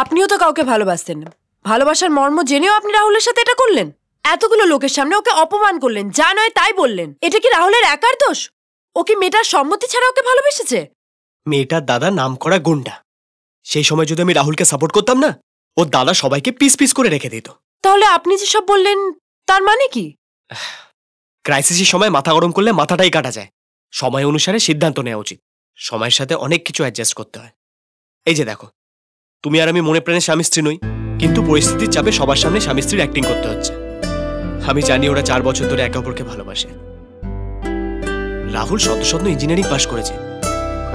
আপনিও তো কাউকে ভালোবাসতেন না, ভালোবাসার মর্ম জেনেও আপনি রাহুলের সাথে এটা করলেন। এতগুলো লোকের সামনে ওকে অপমান করলেন, যা নয় তাই বললেন। এটা কি রাহুলের একার দোষ? ও কি মেয়েটার সম্মতি ছাড়া ওকে ভালোবেসেছে? মেয়েটার দাদা নামকরা গুন্ডা। সেই সময় যদি আমি রাহুলকে সাপোর্ট করতাম না, ওর দাদা সবাইকে পিস পিস করে রেখে দিত। তাহলে আপনি যে সব বললেন তার মানে কি? ক্রাইসিসের সময় মাথা গরম করলে মাথাটাই কাটা যায়। সময় অনুসারে সিদ্ধান্ত নেওয়া উচিত। সময়ের সাথে অনেক কিছু অ্যাডজাস্ট করতে হয়। এই যে দেখো, তুমি আর আমি মনে প্রাণে স্বামী স্ত্রী নই, কিন্তু পরিস্থিতির চাপে সবার সামনে স্বামী স্ত্রীর অ্যাক্টিং করতে হচ্ছে। আমি জানি ওরা 4 বছর ধরে একে অপরকে ভালোবাসে। রাহুল শত শত ইঞ্জিনিয়ারিং পাশ করেছে,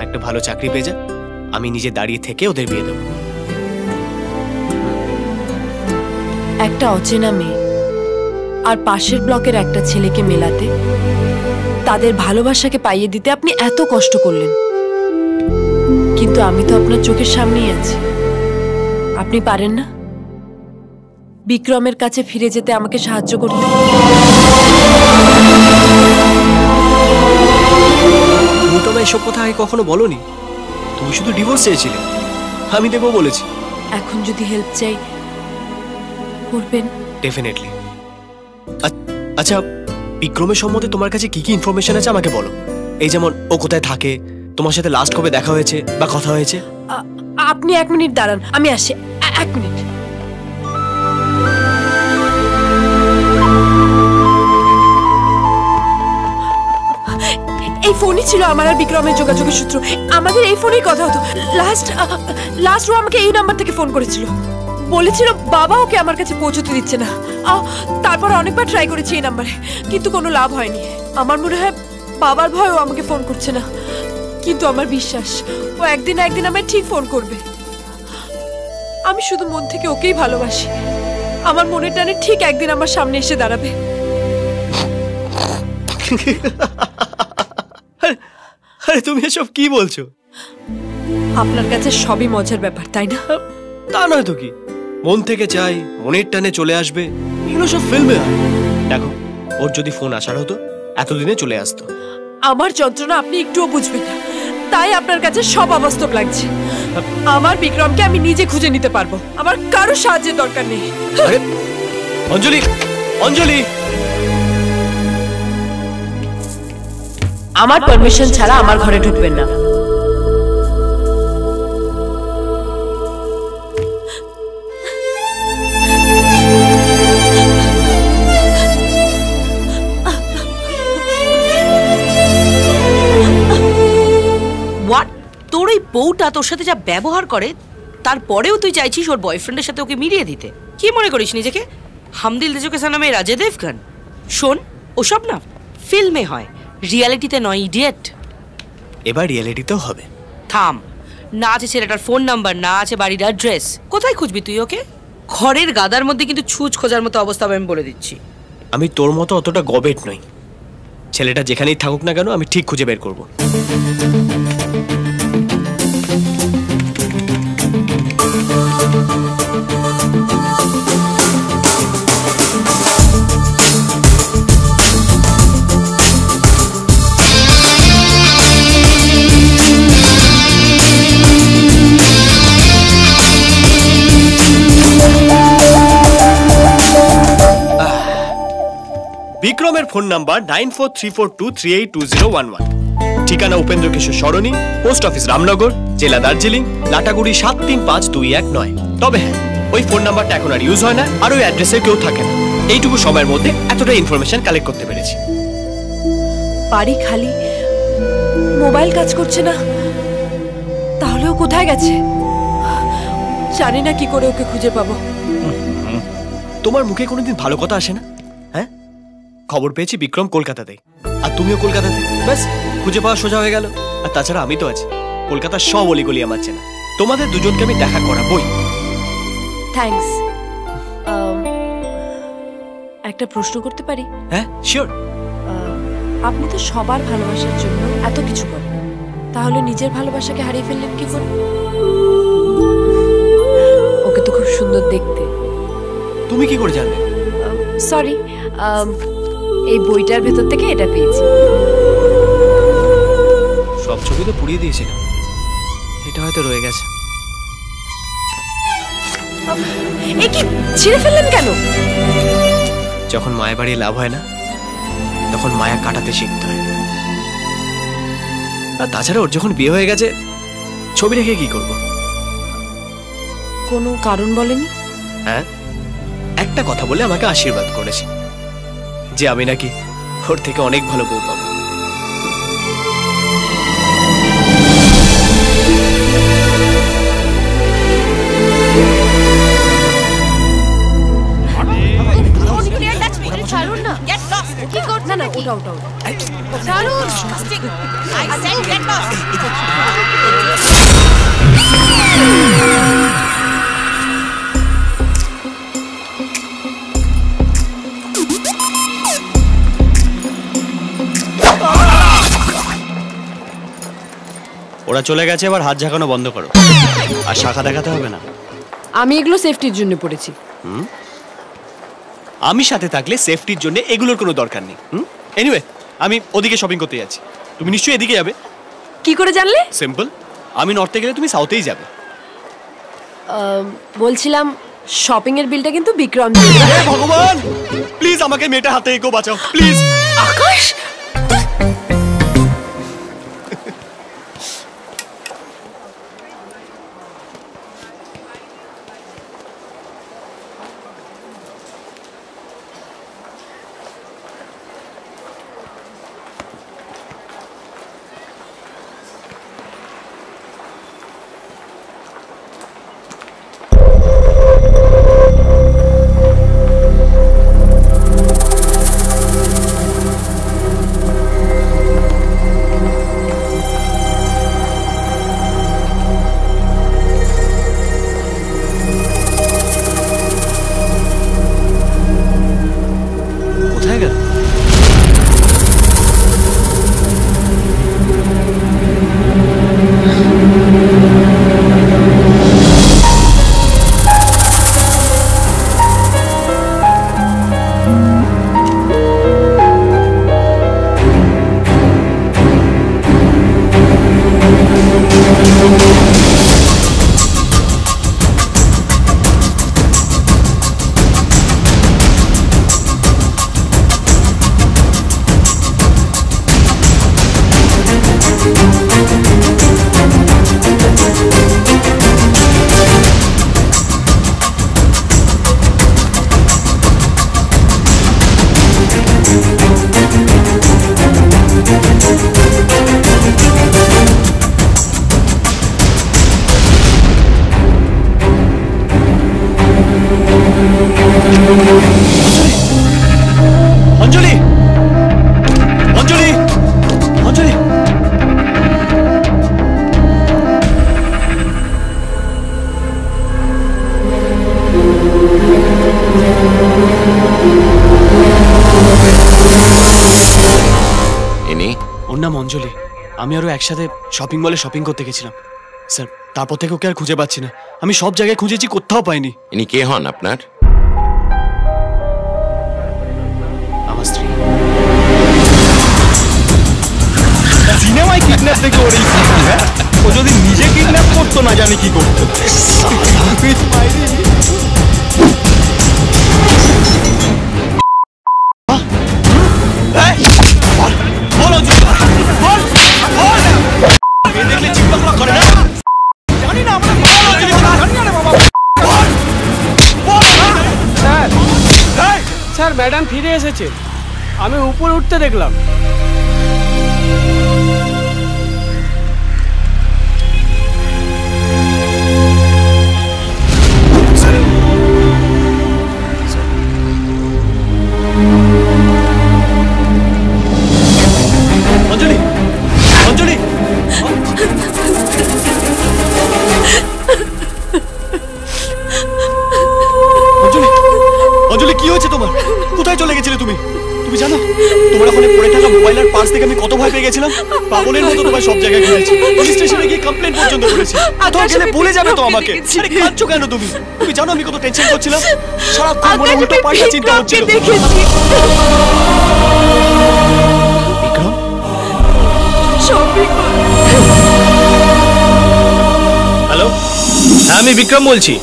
একটা ভালো চাকরি পেয়ে যা, আমি নিজে দাঁড়িয়ে থেকে ওদের বিয়ে দেবো। একটা অচেনা মেয়ে আর পাশের ব্লকের একটা ছেলেকে মেলাতে, তাদের ভালোবাসাকে পাইয়ে দিতে আপনি এত কষ্ট করলেন, কিন্তু আমি তো আপনার চোখের সামনেই আছি। আপনি পারেন না বিক্রমের কাছে ফিরে যেতে আমাকে সাহায্য করতে? তুমি তো এসব কথা আগে কখনো বলোনি। তুমি শুধু ডিভোর্স চেয়েছিলে, আমি দেবো বলেছি। এখন যদি হেল্প চাই করবেন? ডেফিনেটলি। আচ্ছা, বিক্রমের সম্বন্ধে তোমার কাছে কি কি ইনফরমেশন আছে আমাকে বলো। এই যেমন ও কোথায় থাকে, তোমার সাথে লাস্ট কবে দেখা হয়েছে বা কথা হয়েছে। আপনি 1 মিনিট দাঁড়ান, আমি আসছি। 1 মিনিট। এই ফোনই ছিল আমার আর বিক্রমের যোগাযোগের সূত্র। আমাদের এই ফোনেই কথা হতো। লাস্ট ও আমাকে এই নাম্বার থেকে ফোন করেছিল, বলেছিল বাবা ওকে আমার কাছে পৌঁছতে দিচ্ছে না। তারপর অনেকবার ট্রাই করেছি এই নাম্বারে, কিন্তু কোনো লাভ হয়নি। আমার মনে হয় বাবার ভয় ও আমাকে ফোন করছে না, কিন্তু আমার বিশ্বাস ও একদিন না একদিন আমায় ঠিক ফোন করবে। আমি শুধু মন থেকে ওকেই ভালোবাসি। আমার মনের টানে ঠিক একদিন আমার সামনে এসে দাঁড়াবে। আরে তুমি এসব কি বলছো? আপনার কাছে সবই মজার ব্যাপার, তাই না? তা নয় তো কি, মন থেকে চাই, মনের টানে চলে আসবে, এগুলো সব ফিল্মে হয়। দেখো, ওর যদি ফোন আসার হতো এতদিনে চলে আসতো। আমার যন্ত্রণা আপনি একটুও বুঝবেন না, তাই আপনার কাছে সব অবাস্তব লাগছে। আমার বিক্রমকে আমি নিজে খুঁজে নিতে পারবো, আমার কারো সাহায্যের দরকার নেই। আরে অঞ্জলি, অঞ্জলি, আমার পারমিশন ছাড়া আমার ঘরে ঢুকবেন না। তোর ওই বউটা তোর সাথে যা ব্যবহার করে, তারপরেও তুই চাইছিস ওর বয়ফ্রেন্ডের সাথে ওকে মিলিয়ে দিতে? কি মনে করিস নিজেকে? হামদিল দেজোকে সানামে রাজে দেবগন? শোন, ওসব না ফিল্মে হয়, রিয়ালিটিতে নয়, ইডিয়েট। এবার রিয়ালিটিতেও হবে। থাম, না আছে ছেলেটার ফোন নাম্বার, না আছে বাড়ির অ্যাড্রেস। কোথায় খুঁজবি তুই ওকে? ঘরের গাদার মধ্যে কিন্তু ছুঁচ খোঁজার মতো অবস্থা আমি বলে দিচ্ছি। আমি তোর মতো অতটা গবেট নই। ছেলেটা যেখানেই থাকুক না কেন আমি ঠিক খুঁজে বের করবো। বিক্রমের ফোন নাম্বার 943423820111, ঠিকানা উপেন্দ্র কিশোর সরণি, পোস্ট অফিস রামনগর, জেলা দার্জিলিং, লাটাগুড়ি 735219। তবে হ্যাঁ, ওই ফোন নাম্বারটা এখন আর ইউজ হয় না, আর ওই অ্যাড্রেসে কেউ থাকে না। এইটুকু সময়ের মধ্যে এতটা ইনফরমেশন কালেক্ট করতে পেরেছি। বাড়ি খালি, মোবাইল কাজ করছে না, তাহলেও কোথায় গেছে? জানি না কি করে ওকে খুঁজে পাবো। তোমার মুখে কোনোদিন ভালো কথা আসে না? হ্যাঁ, খবর পেয়েছি বিক্রম কলকাতাতে, আর তুমিও কলকাতাতে, ব্যাস খুঁজে পাওয়া সোজা হয়ে গেল। আর তাছাড়া আমি তো আছি, কলকাতার সব অলিগলি আমার চেনা। তোমাদের দুজনকে আমি দেখা করাবই। থ্যাঙ্কস। একটা প্রশ্ন করতে পারি? হ্যাঁ, শিওর। আপনি তো সবার ভালোবাসার জন্য এত কিছু করেন, তাহলে নিজের ভালোবাসাকে হারিয়ে ফেললেন কি করে? ওকে তো খুব সুন্দর দেখতে। তুমি কি করে জানলে? সরি, এই বইটার ভেতর থেকে এটা পেয়েছি। সব ছবি তো পুড়িয়ে দিয়েছিলাম, এটা হয়তো রয়ে গেছে। এ কি ছিঁড়ে ফেললেন কেন? যখন মায়া বাড়িয়ে লাভ হয় না, তখন মায়া কাটাতে শিখতে হয়। আর তাছাড়া ওর যখন বিয়ে হয়ে গেছে, ছবি রেখে কি করব? কোনো কারণ বলেনি? হ্যাঁ, একটা কথা বলে আমাকে আশীর্বাদ করেছে যে আমি নাকি ওর থেকে অনেক ভালো বউ পাবো। কি কর না, ওটা ছাড়ুন। ওরা চলে গেছে, এবার হাত ঝাঁকানো বন্ধ করো আর শাখা দেখাতে হবে না। আমি এগুলো সেফটির জন্য পড়েছি। আমি সাথে থাকলে সেফটির জন্য এগুলোর কোনো দরকার নেই। এনিওয়ে, আমি ওদিকে শপিং করতে যাচ্ছি, তুমি নিশ্চয়ই এদিকে যাবে। কি করে জানলে? সিম্পল, আমি নর্থে গেলে তুমি সাউথেই যাবে। বলছিলাম শপিং এর বিলটা কিন্তু বিক্রম। হে ভগবান, প্লিজ আমাকে মেয়েটা হাতে এগো বাঁচাও প্লিজ। আকাশ, কোথায় গেল? অঞ্জলি, অঞ্জলি, অঞ্জলি। ইনি? ওর নাম অঞ্জলি। আমি আরো একসাথে শপিং মলে শপিং করতে গেছিলাম স্যার, তারপর থেকে ওকে আর খুঁজে পাচ্ছি না। আমি সব জায়গায় খুঁজেছি, কোথাও পাইনি। ইনি কে হন আপনার? আমার স্ত্রী। সিনেমায় কিডন্যাপ থেকে ওর এই স্মৃতি, হ্যাঁ? ও যদি নিজে কিডন্যাপ করতো না জানি কি করতো। স্যার, ম্যাডাম ফিরে এসেছে। আমি উপরে উঠতে দেখলাম। অঞ্জলি, অঞ্জলি, অঞ্জলি, অঞ্জলি কি হয়েছে তোমার? কোথায় চলে গেছিলে তুমি? তুমি জানো তোমার ওখানে পড়ে থাকা মোবাইল আর পার্স থেকে আমি কত ভয় পেয়ে গেছিলাম? পাগলের মতো তোমার সব জায়গায় ঘুরেছি, পুলিশ স্টেশনে গিয়ে কমপ্লেন পর্যন্ত করেছি। কোথাও গেলে ভুলে যাবে তো আমাকে। আরে কাঁদছো কেন তুমি? তুমি জানো আমি কত টেনশন করছিলাম, সারাক্ষণ মনে উল্টো পাল্টা চিন্তা হচ্ছিল। বিক্রম? হ্যালো, হ্যাঁ আমি বিক্রম বলছি।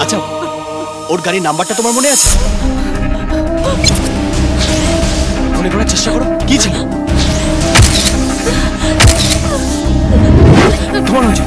আচ্ছা, ওর গাড়ির নাম্বারটা তোমার মনে আছে? মনে করার চেষ্টা করো, কি ছিল? তোমার হয়েছে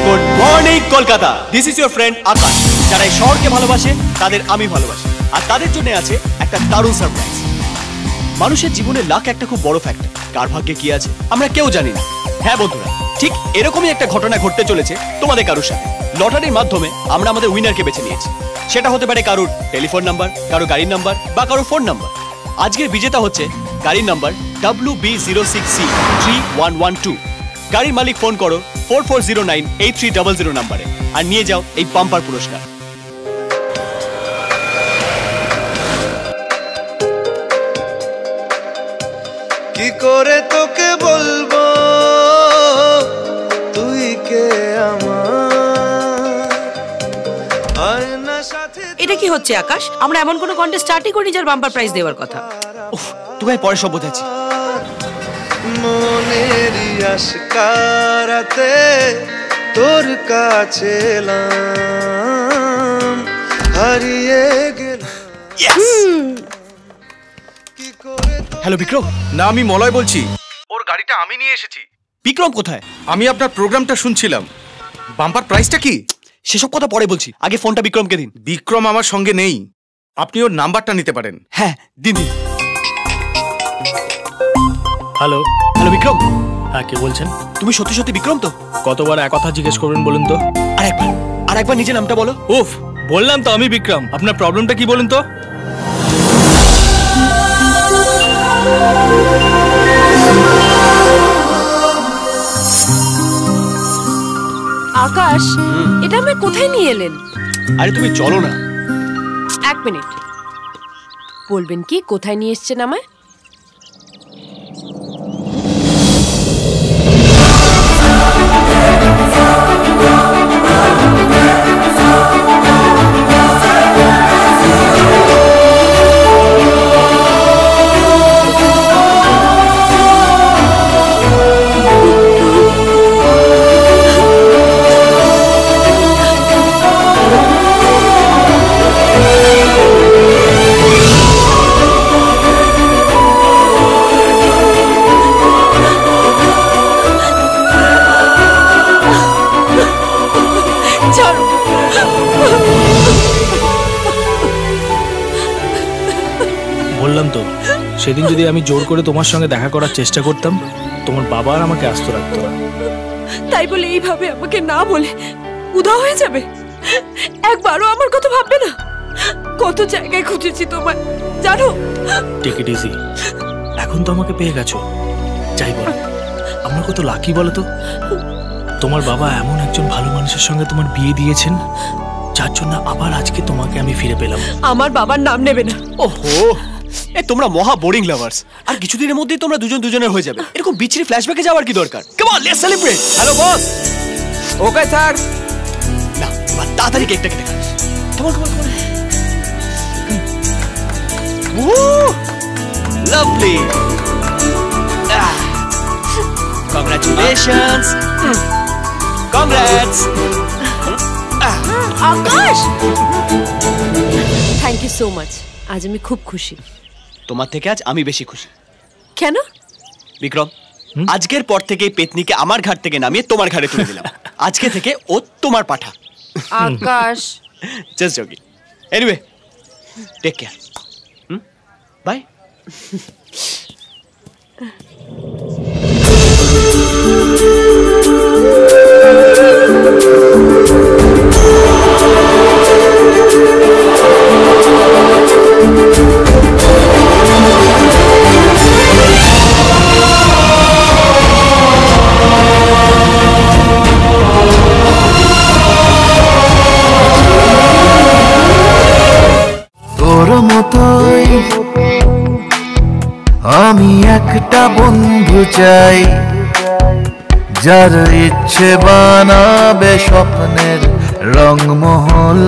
good morning Kolkata, this is your friend Akash. যারা এই শহরকে ভালোবাসে তাদের আমি ভালোবাসি, আর তাদের জন্য আছে একটা দারুণ সারপ্রাইজ। মানুষের জীবনে লাক একটা খুব বড় ফ্যাক্টর, কার ভাগ্যে কি আছে আমরা কেউ জানি না। হ্যাঁ বন্ধুরা, ঠিক এরকমই একটা ঘটনা ঘটতে চলেছে তোমাদের কারোর সাথে। লটারির মাধ্যমে আমরা আমাদের উইনারকে বেছে নিয়েছি। সেটা হতে পারে কারোর টেলিফোন নাম্বার, কারো গাড়ির নাম্বার বা কারো ফোন নাম্বার। আজকের বিজেতা হচ্ছে গাড়ির নাম্বার WB06C3112। গাড়ির মালিক ফোন করো 44098300 নাম্বারে আর নিয়ে যাও এই বাম্পার পুরস্কার। কি করে তোকে বলবো তুই কে আমার সাথে। এটা কি হচ্ছে আকাশ? আমরা এমন কোনো কন্টেস্ট স্টার্টই করি যার বাম্পার প্রাইজ দেওয়ার কথা। তোকে পরে সব বোঝাচ্ছি। মনের আশকারাতে তোর কাছে এলাম, হারিয়ে গেলাম। হ্যালো বিক্রম। না, আমি মলয় বলছি। ওর গাড়িটা আমি নিয়ে এসেছি। বিক্রম কোথায়? আমি আপনার প্রোগ্রামটা শুনছিলাম। বাম্পার প্রাইসটা কি? সেসব কথা পরে বলছি, আগে ফোনটা বিক্রমকে দিন। বিক্রম আমার সঙ্গে নেই, আপনি ওর নাম্বারটা নিতে পারেন। হ্যাঁ দিন দিন। Hello hello Vikram. হ্যাঁ, কে বলছেন? তুমি সত্যি সত্যি বিক্রম তো? কতবার এক কথা জিজ্ঞেস করবেন বলুন তো? আরেকবার নিজের নামটা বলো। উফ, বললাম তো আমি বিক্রম। আপনার প্রবলেমটা কি বলুন তো? আকাশ, এটা আমি কোথায় নিয়ে এলেন? আরে তুমি চলো না। এক মিনিট, বলবেন কি কোথায় নিয়ে এসছেন আমায়? বললাম তো, সেদিন যদি আমি জোর করে তোমার সঙ্গে দেখা করার চেষ্টা করতাম, তোমার বাবা আর আমাকে আস্ত রাখতো না। তাই বলে এইভাবে আমাকে না বলে উধাও হয়ে যাবে? একবারও আমার কথা ভাববে না? কত জায়গায় খুঁজেছি তোমায়, জানো? Take it easy. এখন তো আমাকে পেয়ে গেছো, যাই বলো, আমরা কত লাকি বলো তো। তোমার বাবা এমন একজন ভালো মানুষের সঙ্গে তোমার বিয়ে দিয়েছেন, যার জন্য আবার আজকে তোমাকে আমি ফিরে পেলাম। আমার বাবার নাম নেবে না। ওহো, তোমরা মহা বোরিং লাভার্স। আর কিছুদিনের মধ্যেই তোমরা দুজন দুজনের হয়ে যাবে। এরকম বিচ্ছিরি ফ্ল্যাশব্যাকে যাওয়ার কি দরকার? Come on, let's celebrate. Hello boss. Okay sir. না, এবার তাড়াতাড়ি কেকটা কেটে খাস। Come on come on come on. Oh, lovely. Congratulations. Congrats. Akash, thank you so much. আজ আমি খুব খুশি। তোমার থেকে আজ আমি বেশি খুশি। কেন? বিক্রম, আজকের পর থেকে এই পেতনিকে আমার ঘাট থেকে নামিয়ে তোমার ঘাড়ে তুলে দিলাম। আজকে থেকে ও তোমার পাঠা। Akash, just joking. Anyway, take care. Bye. তোর মতোই আমি একটা বন্ধু চাই, যার ইচ্ছে বানাবে স্বপ্নের রংমহল।